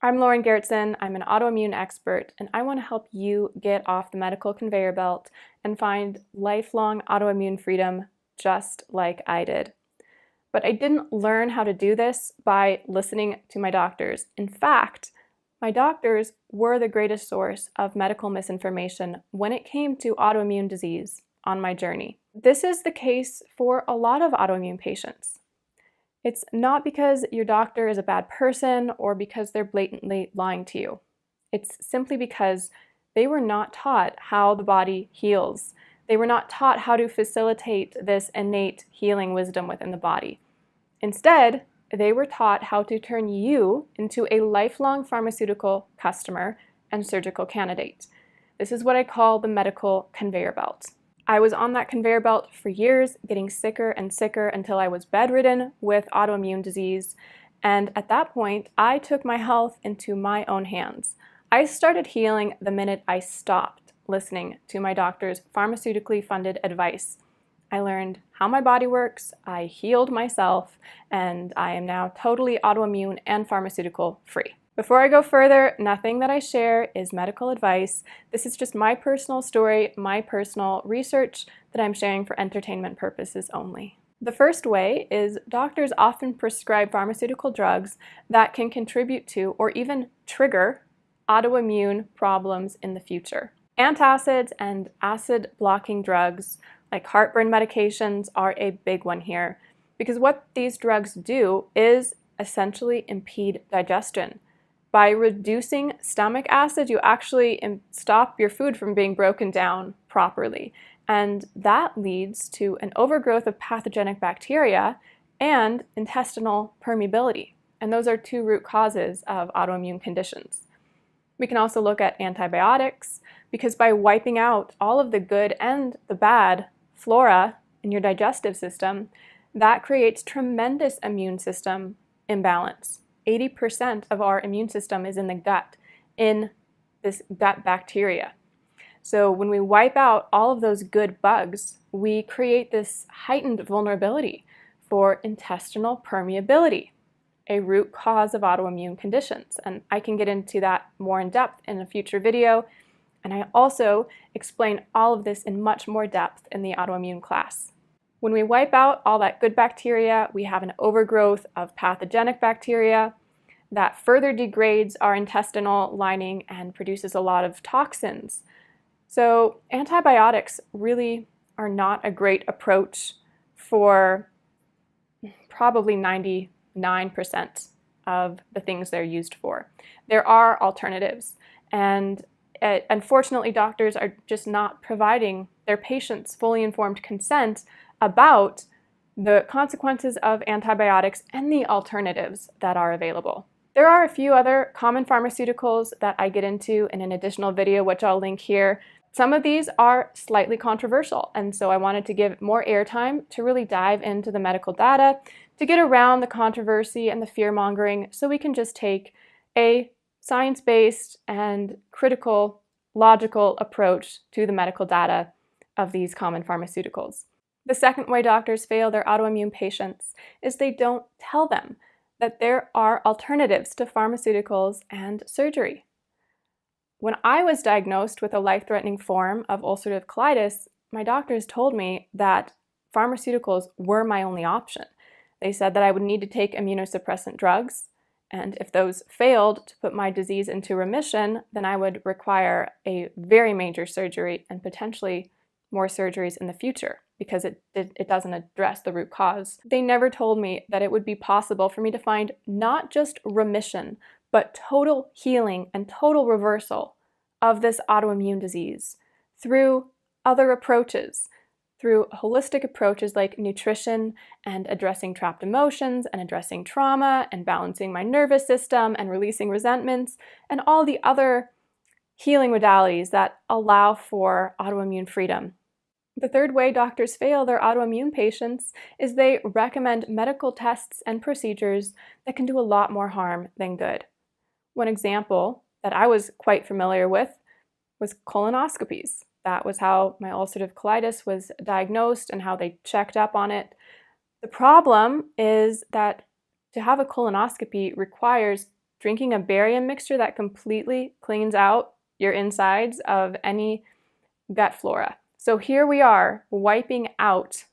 I'm Geertsen. I'm an autoimmune expert, and I want to help you get off the medical conveyor belt and find lifelong autoimmune freedom just like I did. But I didn't learn how to do this by listening to my doctors. In fact, my doctors were the greatest source of medical misinformation when it came to autoimmune disease on my journey. This is the case for a lot of autoimmune patients. It's not because your doctor is a bad person or because they're blatantly lying to you. It's simply because they were not taught how the body heals. They were not taught how to facilitate this innate healing wisdom within the body. Instead, they were taught how to turn you into a lifelong pharmaceutical customer and surgical candidate. This is what I call the medical conveyor belt. I was on that conveyor belt for years, getting sicker and sicker until I was bedridden with autoimmune disease. And at that point, I took my health into my own hands. I started healing the minute I stopped listening to my doctor's pharmaceutically funded advice. I learned how my body works, I healed myself, and I am now totally autoimmune and pharmaceutical free. Before I go further, nothing that I share is medical advice. This is just my personal story, my personal research that I'm sharing for entertainment purposes only. The first way is doctors often prescribe pharmaceutical drugs that can contribute to or even trigger autoimmune problems in the future. Antacids and acid-blocking drugs like heartburn medications are a big one here because what these drugs do is essentially impede digestion. By reducing stomach acid, you actually stop your food from being broken down properly. And that leads to an overgrowth of pathogenic bacteria and intestinal permeability. And those are two root causes of autoimmune conditions. We can also look at antibiotics because by wiping out all of the good and the bad flora in your digestive system, that creates tremendous immune system imbalance. 80% of our immune system is in the gut, in this gut bacteria. So when we wipe out all of those good bugs, we create this heightened vulnerability for intestinal permeability, a root cause of autoimmune conditions. And I can get into that more in depth in a future video. And I also explain all of this in much more depth in the autoimmune class. When we wipe out all that good bacteria, we have an overgrowth of pathogenic bacteria that further degrades our intestinal lining and produces a lot of toxins. So antibiotics really are not a great approach for probably 99% of the things they're used for. There are alternatives, and unfortunately, doctors are just not providing their patients fully informed consent about the consequences of antibiotics and the alternatives that are available. There are a few other common pharmaceuticals that I get into in an additional video, which I'll link here. Some of these are slightly controversial, and so I wanted to give more airtime to really dive into the medical data to get around the controversy and the fear-mongering so we can just take a science-based and critical, logical approach to the medical data of these common pharmaceuticals. The second way doctors fail their autoimmune patients is they don't tell them that there are alternatives to pharmaceuticals and surgery. When I was diagnosed with a life-threatening form of ulcerative colitis, my doctors told me that pharmaceuticals were my only option. They said that I would need to take immunosuppressant drugs, and if those failed to put my disease into remission, then I would require a very major surgery and potentially more surgeries in the future because it doesn't address the root cause. They never told me that it would be possible for me to find not just remission, but total healing and total reversal of this autoimmune disease through other approaches, through holistic approaches like nutrition and addressing trapped emotions and addressing trauma and balancing my nervous system and releasing resentments and all the other healing modalities that allow for autoimmune freedom. The third way doctors fail their autoimmune patients is they recommend medical tests and procedures that can do a lot more harm than good. One example that I was quite familiar with was colonoscopies. That was how my ulcerative colitis was diagnosed and how they checked up on it. The problem is that to have a colonoscopy requires drinking a barium mixture that completely cleans out your insides of any gut flora. So here we are wiping out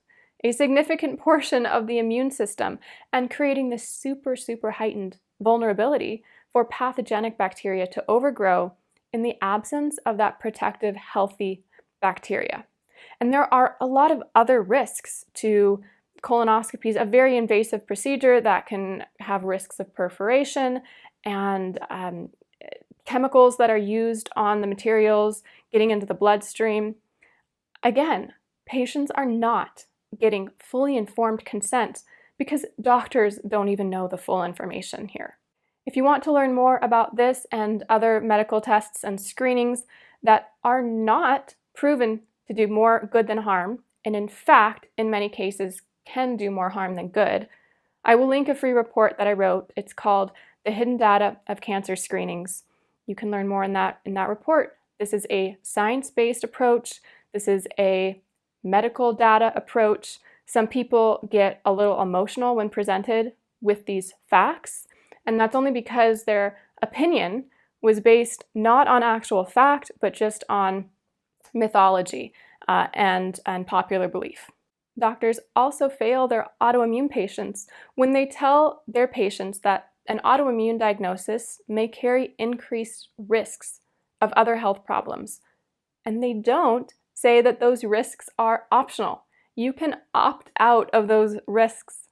a significant portion of the immune system and creating this super, super heightened vulnerability for pathogenic bacteria to overgrow in the absence of that protective, healthy bacteria. And there are a lot of other risks to colonoscopies, a very invasive procedure that can have risks of perforation and chemicals that are used on the materials getting into the bloodstream. Again, patients are not getting fully informed consent because doctors don't even know the full information here. If you want to learn more about this and other medical tests and screenings that are not proven to do more good than harm, and in fact, in many cases, can do more harm than good, I will link a free report that I wrote. It's called The Hidden Data of Cancer Screenings. You can learn more in that report. This is a science-based approach. This is a medical data approach. Some people get a little emotional when presented with these facts, and that's only because their opinion was based not on actual fact, but just on mythology and popular belief. Doctors also fail their autoimmune patients when they tell their patients that an autoimmune diagnosis may carry increased risks of other health problems. And they don't say that those risks are optional. You can opt out of those risks.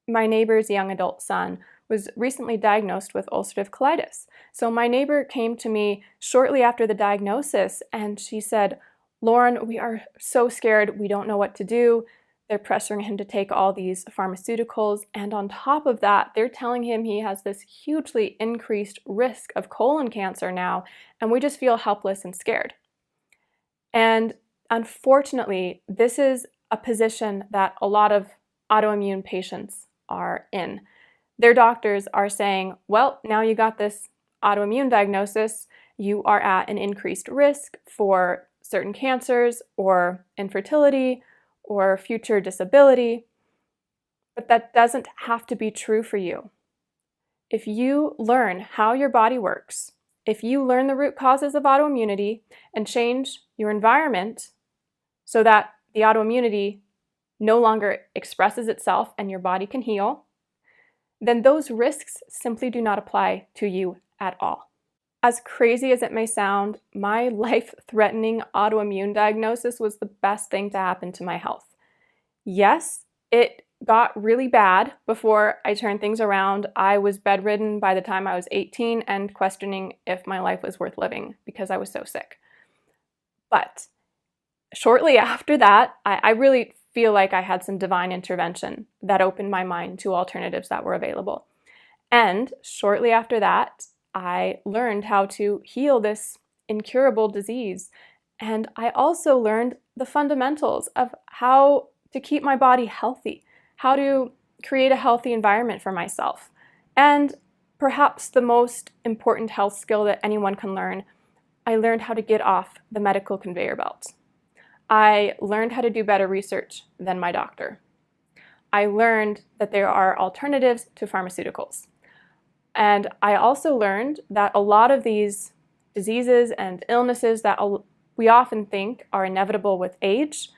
My neighbor's young adult son was recently diagnosed with ulcerative colitis. So my neighbor came to me shortly after the diagnosis and she said, "Lauren, we are so scared. We don't know what to do. They're pressuring him to take all these pharmaceuticals. And on top of that, they're telling him he has this hugely increased risk of colon cancer now. And we just feel helpless and scared." And unfortunately, this is a position that a lot of autoimmune patients are in. Their doctors are saying, well, now you got this autoimmune diagnosis, you are at an increased risk for certain cancers or infertility or future disability, but that doesn't have to be true for you. If you learn how your body works, if you learn the root causes of autoimmunity and change your environment so that the autoimmunity no longer expresses itself and your body can heal, then those risks simply do not apply to you at all. As crazy as it may sound, my life-threatening autoimmune diagnosis was the best thing to happen to my health. Yes, it got really bad before I turned things around. I was bedridden by the time I was 18 and questioning if my life was worth living because I was so sick. But shortly after that, I really feel like I had some divine intervention that opened my mind to alternatives that were available. And shortly after that, I learned how to heal this incurable disease. And I also learned the fundamentals of how to keep my body healthy, how to create a healthy environment for myself. And perhaps the most important health skill that anyone can learn, I learned how to get off the medical conveyor belt. I learned how to do better research than my doctor. I learned that there are alternatives to pharmaceuticals. And I also learned that a lot of these diseases and illnesses that we often think are inevitable with age,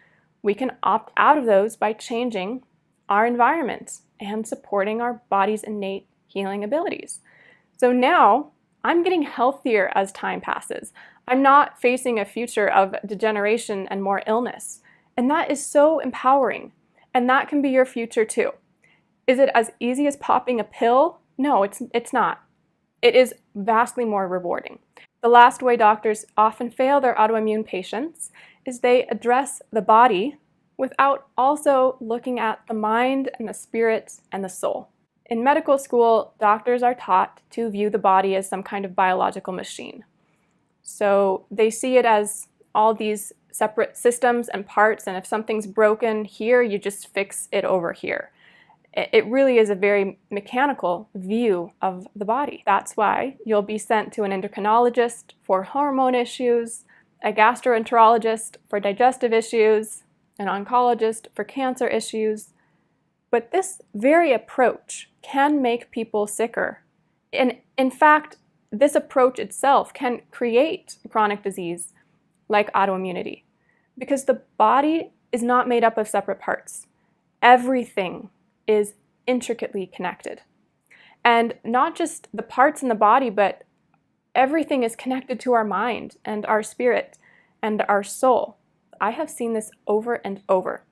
we can opt out of those by changing our environment and supporting our body's innate healing abilities. So now I'm getting healthier as time passes. I'm not facing a future of degeneration and more illness. And that is so empowering. And that can be your future too. Is it as easy as popping a pill? No, it's not. It is vastly more rewarding. The last way doctors often fail their autoimmune patients is they address the body without also looking at the mind and the spirit and the soul. In medical school, doctors are taught to view the body as some kind of biological machine. So they see it as all these separate systems and parts, and if something's broken here, you just fix it over here. It really is a very mechanical view of the body. That's why you'll be sent to an endocrinologist for hormone issues, a gastroenterologist for digestive issues, an oncologist for cancer issues. But this very approach can make people sicker And in fact, this approach itself can create chronic disease like autoimmunity, because the body is not made up of separate parts. Everything is intricately connected. And not just the parts in the body, but everything is connected to our mind and our spirit and our soul. I have seen this over and over,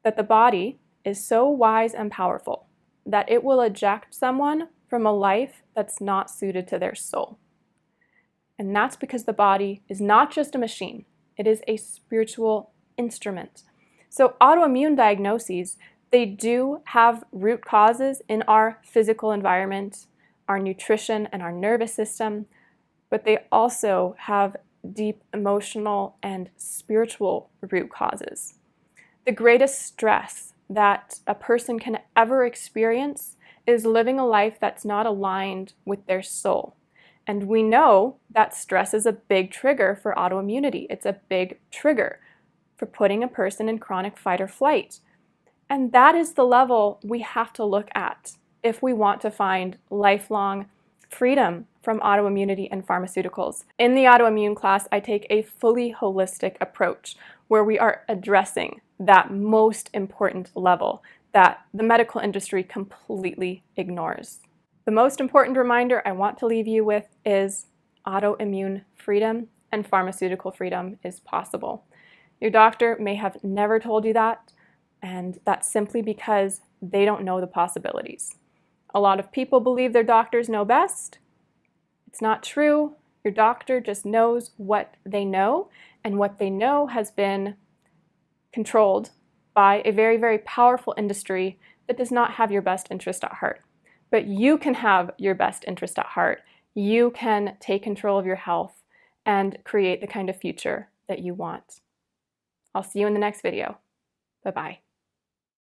that the body is so wise and powerful that it will eject someone from a life that's not suited to their soul. And that's because the body is not just a machine, it is a spiritual instrument. So autoimmune diagnoses, they do have root causes in our physical environment, our nutrition, and our nervous system, but they also have deep emotional and spiritual root causes. The greatest stress that a person can ever experience is living a life that's not aligned with their soul. And we know that stress is a big trigger for autoimmunity. It's a big trigger for putting a person in chronic fight or flight. And that is the level we have to look at if we want to find lifelong freedom from autoimmunity and pharmaceuticals. In the autoimmune class, I take a fully holistic approach where we are addressing that most important level that the medical industry completely ignores. The most important reminder I want to leave you with is autoimmune freedom and pharmaceutical freedom is possible. Your doctor may have never told you that, and that's simply because they don't know the possibilities. A lot of people believe their doctors know best. It's not true. Your doctor just knows what they know, and what they know has been controlled by a very, very powerful industry that does not have your best interest at heart. But you can have your best interest at heart. You can take control of your health and create the kind of future that you want. I'll see you in the next video. Bye-bye.